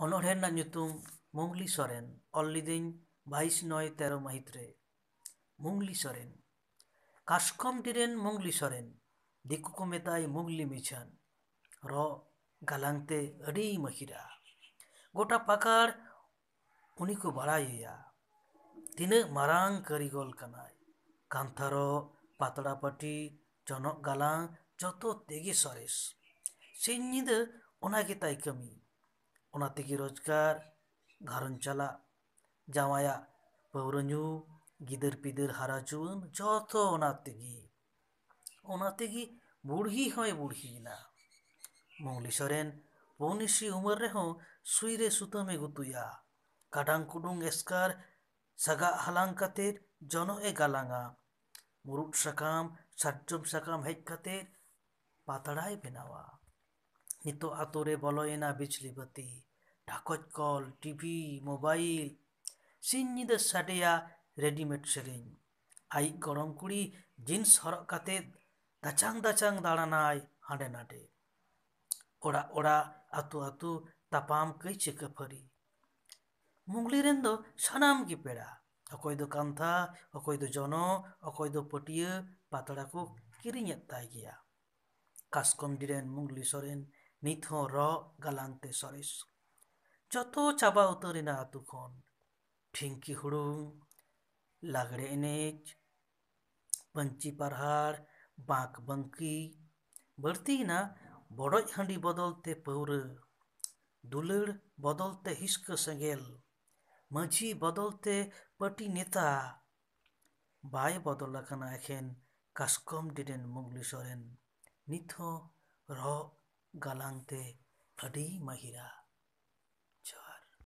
ᱚᱱᱚᱬᱦᱮ ᱨᱮᱱᱟᱜ ᱧᱩᱛᱩᱢ ᱢᱩᱝᱞᱤ ᱥᱚᱨᱮᱱ, ᱚᱞ ᱞᱤᱫᱟᱹᱧ 22/9/13 ᱢᱟᱹᱦᱤᱛ ᱨᱮ। ᱢᱩᱝᱞᱤ ᱥᱚᱨᱮᱱ। ᱠᱟᱥᱠᱚᱢᱰᱤ ᱨᱮᱱ ᱢᱩᱝᱞᱤ ᱥᱚᱨᱮᱱ, ᱫᱤᱠᱩ ᱠᱚ ᱢᱮᱛᱟᱭ ᱢᱩᱜᱽᱞᱤ ᱢᱤᱪᱷᱟᱹᱱ। ᱨᱚᱜ ᱜᱟᱞᱟᱝ ᱛᱮ ᱟᱹᱰᱤ ᱢᱟᱹᱦᱤᱨᱟ। ᱜᱚᱴᱟ ᱯᱟᱠᱟᱲ ᱩᱱᱤ ᱠᱚ ᱵᱟᱲᱟᱭᱮᱭᱟ। ᱛᱤᱱᱟᱹᱜ ᱢᱟᱨᱟᱝ ᱠᱟᱹᱨᱤᱜᱚᱞ ᱠᱟᱱᱟᱭ। ᱠᱟᱱᱛᱷᱟ ᱨᱚᱜ, ᱯᱟᱛᱲᱟ ᱯᱟᱹᱴᱤ, ᱡᱚᱱᱚᱜ ᱜᱟᱞᱟᱝ ᱡᱚᱛᱚ ᱛᱮᱜᱮ ᱥᱚᱨᱮᱥ। ᱥᱤᱧ ᱧᱤᱫᱟᱹ ᱚᱱᱟ ᱜᱮᱛᱟᱭ ᱠᱟᱹᱢᱤ। ᱚᱱᱟ ᱛᱮᱜᱮ ᱨᱳᱡᱽᱜᱟᱨ, ᱜᱷᱟᱨᱚᱸᱡᱽ ᱪᱟᱞᱟᱜ, ᱡᱟᱶᱟᱭᱟᱜ ᱯᱟᱹᱣᱨᱟᱹ ᱧᱩ, ᱜᱤᱫᱟᱹᱨ ᱯᱤᱫᱟᱹᱨ ᱦᱟᱨᱟ ᱡᱩᱣᱟᱹᱱ ᱡᱚᱛᱚ ᱚᱱᱟ ᱛᱮᱜᱮ ᱵᱩᱲᱦᱤ ᱦᱚᱸᱭ ᱵᱩᱲᱦᱤᱭᱮᱱᱟ। ᱢᱩᱝᱞᱤ ᱥᱚᱨᱮᱱ 65 ᱩᱢᱮᱨ ᱨᱮᱦᱚᱸ ᱥᱩᱭ ᱨᱮ ᱥᱩᱛᱟᱹᱢᱮ ᱜᱩᱛᱩᱭᱟ। ᱠᱟᱰᱟᱝ ᱠᱩᱰᱩᱝ ᱮᱥᱠᱟᱨ ᱥᱟᱜᱟᱜ ᱦᱟᱞᱟᱝ ᱠᱟᱛᱮᱫ ᱡᱚᱱᱚᱜ ᱮ ᱜᱟᱞᱟᱝᱟ। ᱢᱩᱨᱩᱫ ᱥᱟᱠᱟᱢ, ᱥᱟᱨᱡᱚᱢ ᱥᱟᱠᱟᱢ ᱦᱮᱡ ᱠᱟᱛᱮᱫ ᱯᱟᱛᱲᱟᱭ ᱵᱮᱱᱟᱣᱟ। ᱱᱤᱛᱚᱜ ᱟᱛᱳ ᱨᱮ ᱵᱚᱞᱚᱭᱮᱱᱟ ᱵᱤᱡᱽᱞᱤ ᱵᱟᱹᱛᱤ, ᱰᱷᱟᱠᱚᱡ ᱠᱚᱞ, ᱴᱤᱵᱷᱤ, ᱢᱳᱵᱟᱭᱤᱞ। ᱥᱤᱧ ᱧᱤᱫᱟᱹ ᱥᱟᱰᱮᱭᱟ ᱨᱮᱰᱤᱢᱮᱰ ᱥᱮᱨᱮᱧ। ᱟᱭᱤᱡ ᱜᱚᱲᱚᱢ ᱠᱩᱲᱤ ᱡᱤᱱᱥ ᱦᱚᱨᱚᱜ ᱠᱟᱛᱮᱫ ᱫᱟᱪᱟᱝ ᱫᱟᱪᱟᱝ ᱫᱟᱬᱟᱱᱟᱭ ᱦᱟᱸᱰᱮ ᱱᱟᱰᱮ। ᱚᱲᱟᱜ ᱚᱲᱟᱜ, ᱟᱹᱛᱩ ᱟᱹᱛᱩ ᱛᱟᱯᱟᱢ ᱠᱟᱹᱭᱪᱟᱹ ᱠᱟᱹᱯᱷᱟᱹᱨᱤ। ᱢᱩᱜᱽᱞᱤ ᱨᱮᱱ ᱫᱚ ᱥᱟᱱᱟᱢ ᱜᱮ ᱯᱮᱲᱟ। ᱚᱠᱚᱭ ᱫᱚ ᱠᱟᱱᱛᱷᱟ, ᱚᱠᱚᱭ ᱫᱚ ᱡᱚᱱᱚᱜ, ᱚᱠᱚᱭ ᱫᱚ ᱯᱟᱹᱴᱭᱟᱹ, ᱯᱟᱛᱲᱟ ᱠᱚ ᱠᱤᱨᱤᱧᱮᱫ ᱛᱟᱭ ᱜᱮᱭᱟ। ᱠᱟᱥᱠᱚᱢᱰᱤ ᱨᱮᱱ ᱢᱩᱜᱽᱞᱤ ᱥᱚᱨᱮᱱ ᱱᱤᱛ ᱦᱚᱸ ᱨᱚᱜ ᱜᱟᱞᱟᱝ ᱛᱮ ᱥᱚᱨᱮᱥ। ᱡᱚᱛᱚ ᱪᱟᱵᱟ ᱩᱛᱟᱹᱨᱮᱱᱟ ᱟᱹᱛᱩ ᱠᱷᱚᱱ। ᱰᱷᱤᱝᱠᱤ ᱦᱩᱲᱩᱝ, ᱞᱟᱜᱽᱲᱮ ᱮᱱᱮᱡ, ᱯᱟᱹᱧᱪᱤ ᱯᱟᱨᱦᱟᱲ, ᱵᱟᱸᱠ ᱵᱟᱸᱠᱤ। ᱵᱟᱹᱲᱛᱤᱭᱮᱱᱟ ᱵᱚᱰᱚᱡ ᱦᱟᱺᱰᱤ ᱵᱚᱫᱚᱞ ᱛᱮ ᱯᱟᱹᱣᱨᱟᱹ, ᱫᱩᱞᱟᱹᱲ ᱵᱚᱫᱚᱞ ᱛᱮ ᱦᱤᱥᱠᱟᱹ ᱥᱮᱸᱜᱮᱞ, ᱢᱟᱹᱡᱷᱤ ᱵᱚᱫᱚᱞ ᱛᱮ ᱯᱟᱹᱴᱤ ᱱᱮᱛᱟ। ᱵᱟᱭ ᱵᱚᱫᱚᱞ ᱟᱠᱟᱱᱟ ᱮᱠᱷᱮᱱ ᱠᱟᱥᱠᱚᱢᱰᱤ ᱨᱮᱱ ᱢᱩᱜᱽᱞᱤ ᱥᱚᱨᱮᱱ। ᱱᱤᱛ ᱦᱚᱸ ᱨᱚᱜ ᱜᱟᱞᱟᱝ ᱛᱮ ᱟᱹᱰᱤ ᱢᱟᱹᱦᱤᱨᱟ।